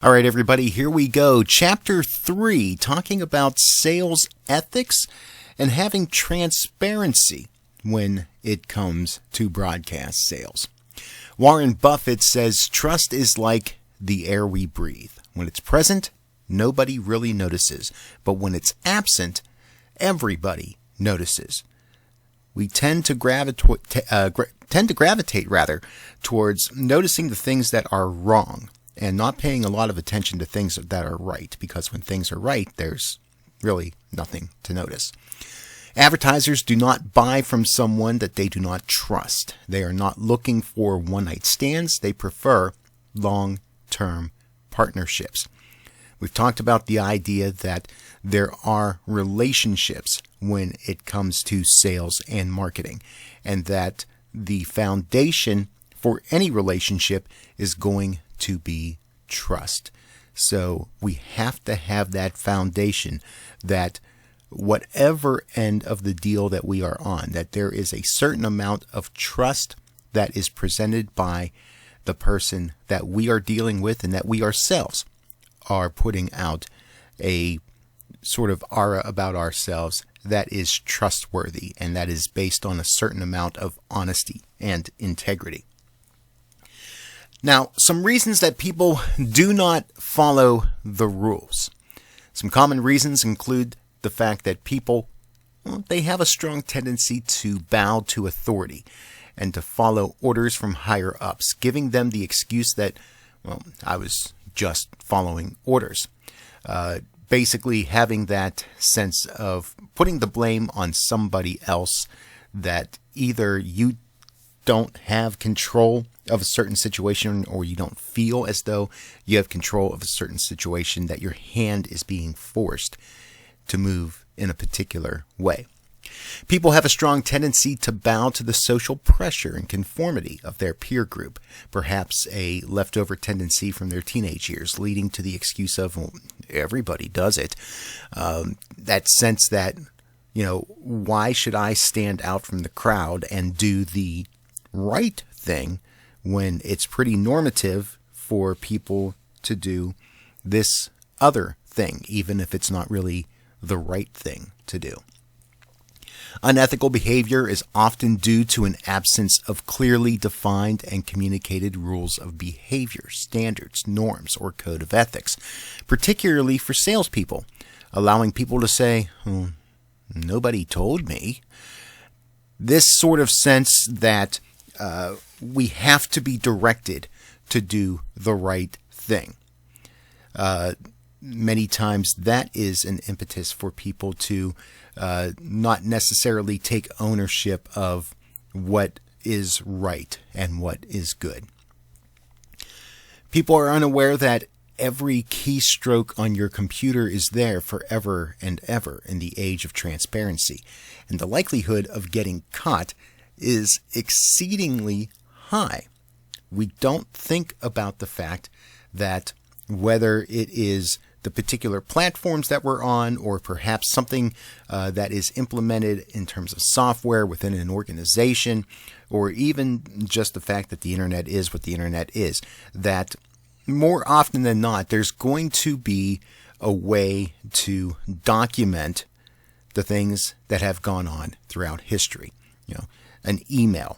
All right, everybody, here we go. Chapter 3, talking about sales ethics and having transparency when it comes to broadcast sales. Warren Buffett says trust is like the air we breathe. When it's present, nobody really notices. But when it's absent, everybody notices. We tend to gravitate towards noticing the things that are wrong and not paying a lot of attention to things that are right, because when things are right, there's really nothing to notice. Advertisers do not buy from someone that they do not trust. They are not looking for one-night stands. They prefer long-term partnerships. We've talked about the idea that there are relationships when it comes to sales and marketing, and that the foundation for any relationship is going to be trust. So we have to have that foundation that whatever end of the deal that we are on, that there is a certain amount of trust that is presented by the person that we are dealing with, and that we ourselves are putting out a sort of aura about ourselves that is trustworthy and that is based on a certain amount of honesty and integrity. Now, some reasons that people do not follow the rules. Some common reasons include the fact that people, they have a strong tendency to bow to authority and to follow orders from higher ups, giving them the excuse that, I was just following orders. Basically having that sense of putting the blame on somebody else, that either you don't have control of a certain situation, or you don't feel as though you have control of a certain situation, that your hand is being forced to move in a particular way. People have a strong tendency to bow to the social pressure and conformity of their peer group, perhaps a leftover tendency from their teenage years, leading to the excuse of, well, everybody does it. That sense that, why should I stand out from the crowd and do the right thing when it's pretty normative for people to do this other thing, even if it's not really the right thing to do. Unethical behavior is often due to an absence of clearly defined and communicated rules of behavior, standards, norms, or code of ethics, particularly for salespeople, allowing people to say, nobody told me. This sort of sense that we have to be directed to do the right thing. Many times that is an impetus for people to not necessarily take ownership of what is right and what is good. People are unaware that every keystroke on your computer is there forever and ever in the age of transparency, and the likelihood of getting caught is exceedingly high. We don't think about the fact that whether it is the particular platforms that we're on, or perhaps something that is implemented in terms of software within an organization, or even just the fact that the internet is what the internet is, that more often than not, there's going to be a way to document the things that have gone on throughout history. An email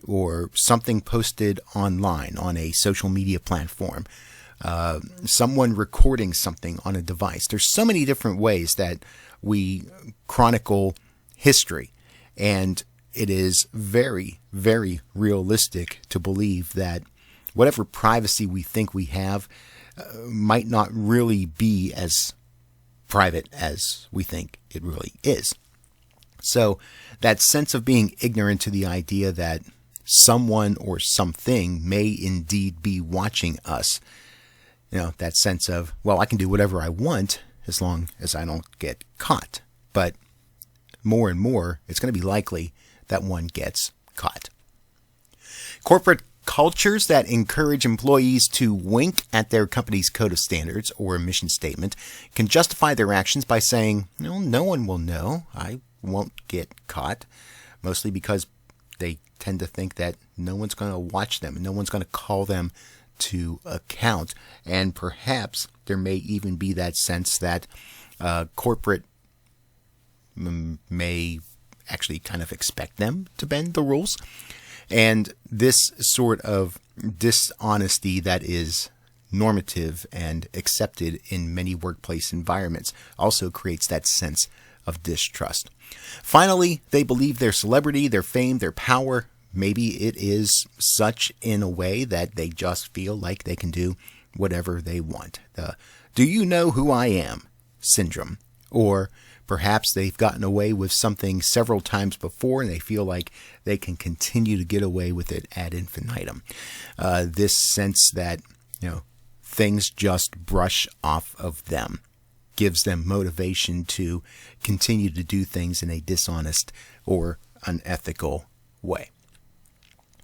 or something posted online on a social media platform, someone recording something on a device. There's so many different ways that we chronicle history, and it is very, very realistic to believe that whatever privacy we think we have might not really be as private as we think it really is. So that sense of being ignorant to the idea that someone or something may indeed be watching us, that sense of, well, I can do whatever I want as long as I don't get caught. But more and more, it's going to be likely that one gets caught. Corporate cultures that encourage employees to wink at their company's code of standards or mission statement can justify their actions by saying, no one will know, I won't get caught, mostly because they tend to think that no one's going to watch them and no one's going to call them to account. And perhaps there may even be that sense that corporate may actually kind of expect them to bend the rules. And this sort of dishonesty that is normative and accepted in many workplace environments also creates that sense of distrust. Finally, they believe their celebrity, their fame, their power, maybe it is such in a way that they just feel like they can do whatever they want. The "do you know who I am" syndrome. Or perhaps they've gotten away with something several times before and they feel like they can continue to get away with it ad infinitum. This sense that, things just brush off of them gives them motivation to continue to do things in a dishonest or unethical way.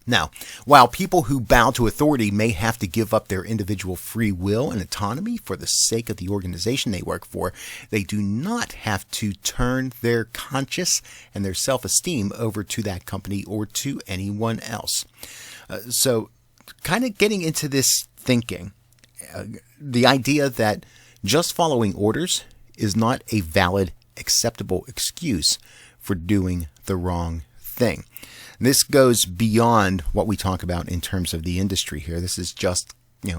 Now, while people who bow to authority may have to give up their individual free will and autonomy for the sake of the organization they work for, they do not have to turn their conscience and their self-esteem over to that company or to anyone else. So, kind of getting into this thinking, the idea that just following orders is not a valid, acceptable excuse for doing the wrong thing. This goes beyond what we talk about in terms of the industry here. This is just,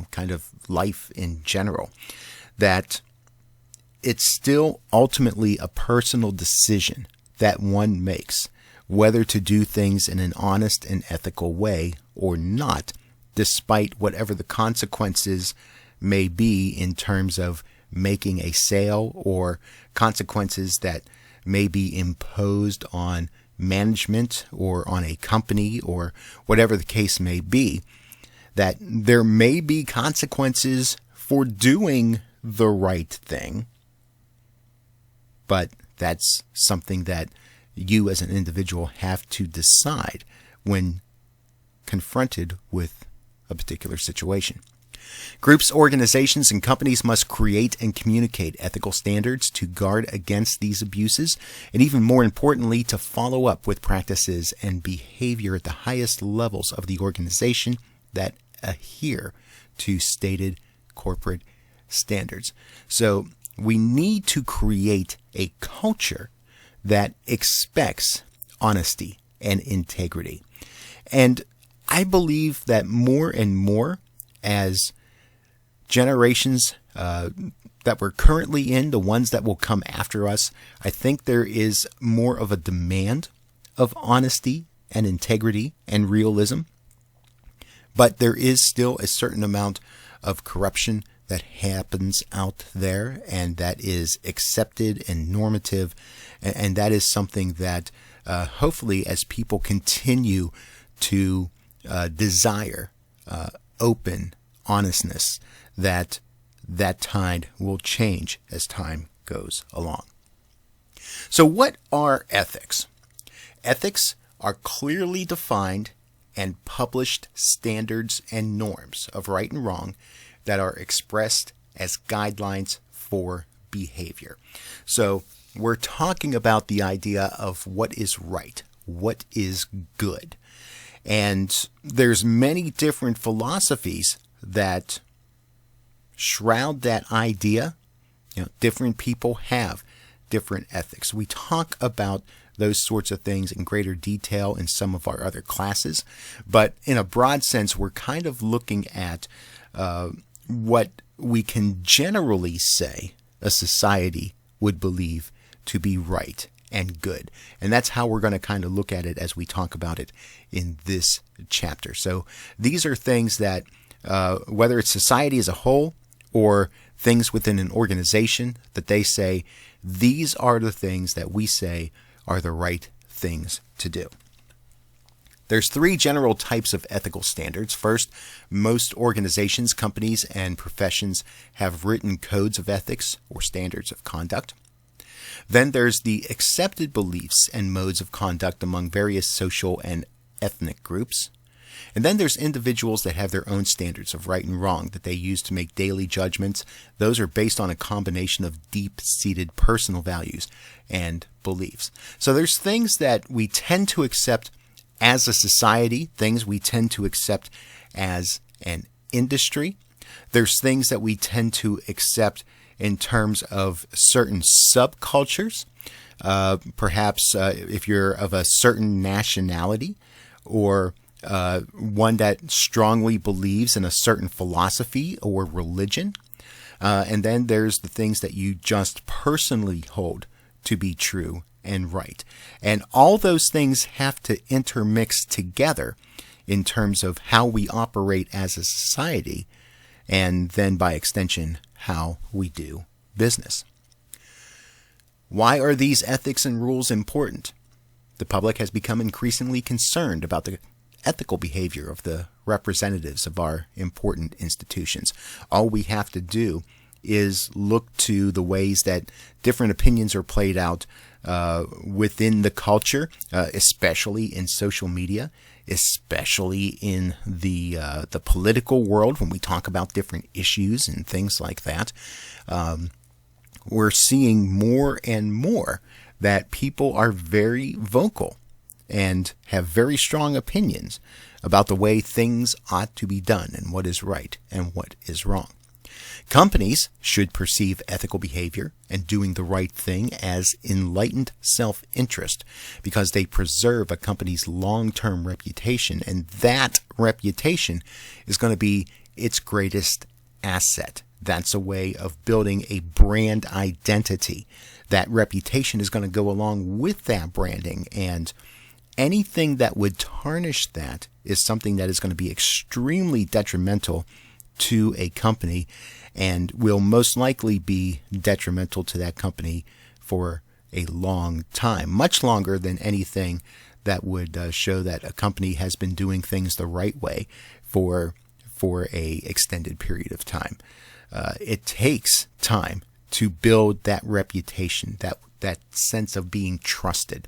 kind of life in general. That it's still ultimately a personal decision that one makes whether to do things in an honest and ethical way or not, despite whatever the consequences may be in terms of making a sale or consequences that may be imposed on management or on a company or whatever the case may be, that there may be consequences for doing the right thing, but that's something that you as an individual have to decide when confronted with a particular situation. Groups, organizations, and companies must create and communicate ethical standards to guard against these abuses, and even more importantly, to follow up with practices and behavior at the highest levels of the organization that adhere to stated corporate standards. So we need to create a culture that expects honesty and integrity. And I believe that more and more, as generations that we're currently in, the ones that will come after us, I think there is more of a demand of honesty and integrity and realism. But there is still a certain amount of corruption that happens out there, and that is accepted and normative. And that is something that hopefully, as people continue to desire open honestness, that tide will change as time goes along. So what are ethics? Ethics are clearly defined and published standards and norms of right and wrong that are expressed as guidelines for behavior. So we're talking about the idea of what is right, what is good. And there's many different philosophies that shroud that idea. Different people have different ethics. We talk about those sorts of things in greater detail in some of our other classes, but in a broad sense, we're kind of looking at what we can generally say a society would believe to be right and good. And that's how we're going to kind of look at it as we talk about it in this chapter. So these are things that, whether it's society as a whole or things within an organization, that they say, these are the things that we say are the right things to do. There's three general types of ethical standards. First, most organizations, companies, and professions have written codes of ethics or standards of conduct. Then there's the accepted beliefs and modes of conduct among various social and ethnic groups. And then there's individuals that have their own standards of right and wrong that they use to make daily judgments. Those are based on a combination of deep-seated personal values and beliefs. So there's things that we tend to accept as a society, things we tend to accept as an industry. There's things that we tend to accept in terms of certain subcultures. Perhaps if you're of a certain nationality or one that strongly believes in a certain philosophy or religion. And then there's the things that you just personally hold to be true and right. And all those things have to intermix together in terms of how we operate as a society, and then by extension, how we do business. Why are these ethics and rules important? The public has become increasingly concerned about the ethical behavior of the representatives of our important institutions. All we have to do is look to the ways that different opinions are played out within the culture, especially in social media, especially in the political world when we talk about different issues and things like that. We're seeing more and more that people are very vocal and have very strong opinions about the way things ought to be done and what is right and what is wrong. Companies should perceive ethical behavior and doing the right thing as enlightened self-interest because they preserve a company's long-term reputation, and that reputation is going to be its greatest asset. That's a way of building a brand identity. That reputation is going to go along with that branding, and anything that would tarnish that is something that is going to be extremely detrimental to a company and will most likely be detrimental to that company for a long time, much longer than anything that would show that a company has been doing things the right way for a extended period of time. It takes time to build that reputation, that sense of being trusted.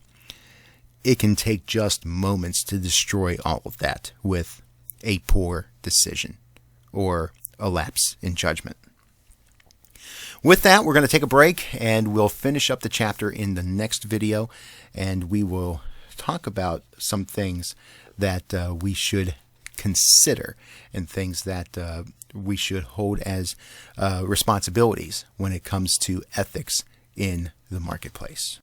It can take just moments to destroy all of that with a poor decision or a lapse in judgment. With that, we're going to take a break and we'll finish up the chapter in the next video, and we will talk about some things that we should consider and things that we should hold as responsibilities when it comes to ethics in the marketplace.